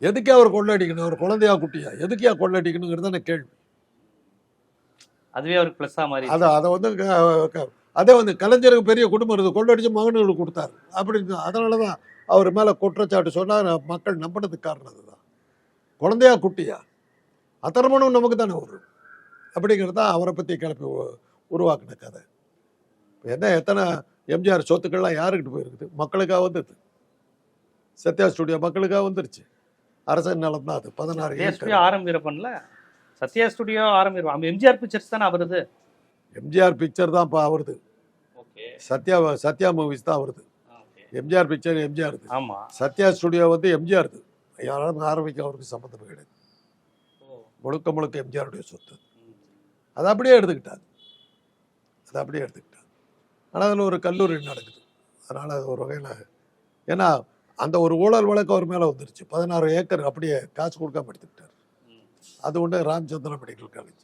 எதுக்கே அவர் கொள்ளடிக்கணும்? ஒரு குழந்தையா குட்டியா எதுக்கே கொள்ளடிக்கணுங்கிறது தானே கேள்வி. அதுவே அவருக்கு பிளஸ்ஸா மாறி அதை வந்து அதே வந்து கலைஞருக்கு பெரிய குடும்பம் இருக்குது, கொள்ளடிச்சு மகன்களுக்கு கொடுத்தாரு அப்படின்னு. அதனால தான் அவர் மேலே குற்றச்சாட்டு சொன்னால் மக்கள் நம்பினதுக்கு காரணம் அதுதான். குழந்தையா குட்டியா அத்தர்மணம் நமக்கு தானே வரும் அப்படிங்கிறது தான் அவரை பற்றி கிளப்பி உருவாக்கின கதை. என்ன எத்தனை எம்ஜிஆர் சொத்துக்கள்லாம் யாருக்கிட்ட போயிருக்குது? மக்களுக்காக வந்தது. சத்யா ஸ்டுடியோ மக்களுக்காக வந்துருச்சு. அரசன் நிலம் தான் அது. 16 ஆரம்பிப்பன்ல சத்யா ஸ்டுடியோ ஆரம்பிப்பான். எம்ஜிஆர் பிக்சர்ஸ் தானே அவருது. எம்ஜிஆர் பிக்சர் தான் அவருது. சத்யா மூவிஸ் தான் வருது. எம்ஜிஆர் பிக்சர் எம்ஜிஆர். ஆமா, சத்யா ஸ்டுடியோ வந்து எம்ஜிஆர். யாராலும் ஆரம்பிக்க அவருக்கு சம்மந்தம் கிடையாது. முழுக்க முழுக்க எம்ஜிஆருடைய சொத்து. அதை அப்படியே எடுத்துக்கிட்டாங்க. ஆனால் அதில் ஒரு கல்லூரி நடக்குது. அதனால் அது ஒரு வகையில், ஏன்னா அந்த ஒரு ஊழல் வழக்கு அவர் மேலே வந்துருச்சு. 16 ஏக்கர் அப்படியே காசு கொடுக்காம எடுத்துக்கிட்டார். அது ஒன்று ராமச்சந்திரன் மெடிக்கல் காலேஜ்.